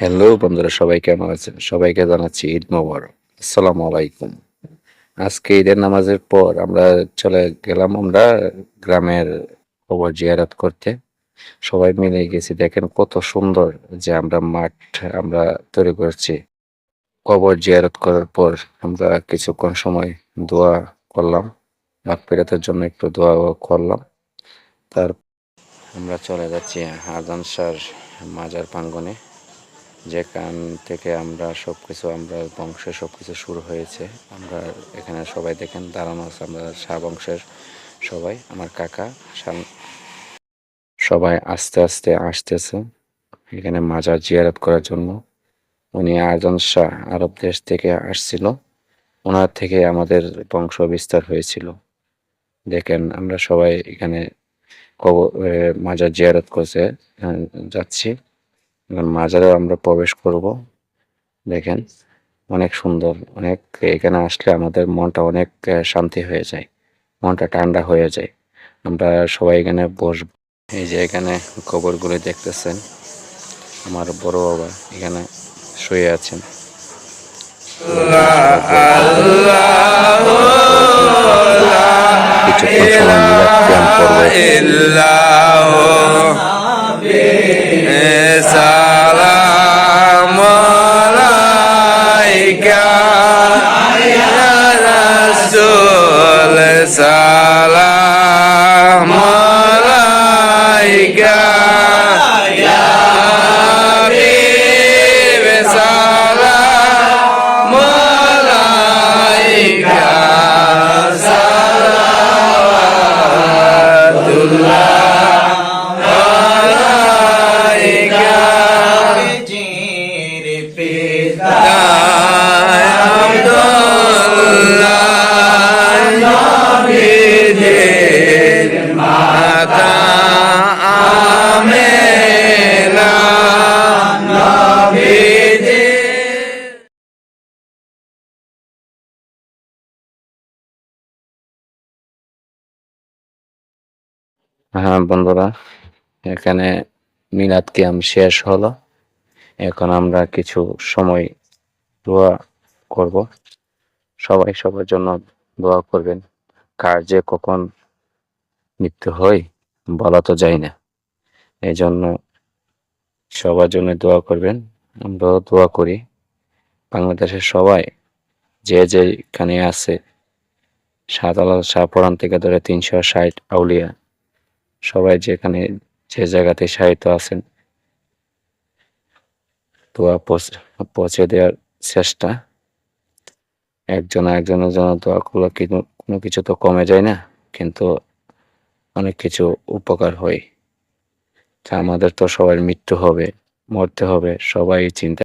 Hello বন্ধুরা, সবাই কেমন আছেন? সবাইকে জানাচ্ছি ঈদ মোবারক। আসসালামু আলাইকুম। আজকে ঈদের নামাজের পর আমরা চলে গেলাম গ্রামের কবর জিয়ারত করতে। সবাই মিলে গেছি। দেখেন কত সুন্দর যে আমরা তৈরি করেছি। কবর জিয়ারত করার পর আমরা কিছুক্ষণ সময় দোয়া করলাম। মাগফিরাতের জন্য একটু দোয়া করলাম। তার আমরা চলে যাচ্ছি আজান শাহর মাজার প্রাঙ্গণে। যেখান থেকে আমরা বংশের সবকিছু শুরু হয়েছে। আমরা এখানে সবাই দেখেন দাঁড়ানো আছে, আমরা শাহ বংশের সবাই, আমার কাকা সবাই আস্তে আস্তে আসতেছে এখানে মাজার জিয়ারত করার জন্য। উনি আরজন শাহ আরব দেশ থেকে আসছিল, ওনার থেকে আমাদের বংশ বিস্তার হয়েছিল। দেখেন আমরা সবাই এখানে মাজার জিয়ারত করতে যাচ্ছি। মাজারেও আমরা প্রবেশ করব। দেখেন অনেক সুন্দর, এখানে আসলে আমাদের মনটা অনেক শান্তি হয়ে যায়, মনটা ঠান্ডা হয়ে যায়। আমরা সবাই এখানে বসবো। এই যে এখানে কবরগুলো দেখতেছেন, আমার বড় বাবা এখানে শুয়ে আছেন। কিছুক্ষণ সময় মিলাদ কিয়াম করবো। সালাম আলাইকা ইয়া রাসূল, সালাম আলাইকা ইয়া হাবিব, সালাম আলাইকা সালাওয়াতুল্লাহ হ্যাঁ বন্ধুরা, এখানে মিলাদ কিয়াম শেষ হলো। এখন আমরা কিছু সময় দোয়া করব। সবাই সবার জন্য দোয়া করবেন। কার যে কখন মৃত্যু হয় বলা তো যায় না, এই জন্য সবার জন্য দোয়া করবেন। আমরাও দোয়া করি। বাংলাদেশের সবাই যে যেখানে আছে, শাহজালাল শাহপরান থেকে ধরে 360 আউলিয়া, সবাই যেখানে যে জায়গাতে শায়িত আছেন, দোয়া পৌঁছে দেওয়ার চেষ্টা। একজন আরেকজনের জন্য দোয়া করলে কিন্তু কোনো কিছু তো কমে যায় না, কিন্তু অনেক কিছু উপকার হয়। তা আমাদের তো সবার মৃত্যু হবে, মরতে হবে, সবাই চিন্তা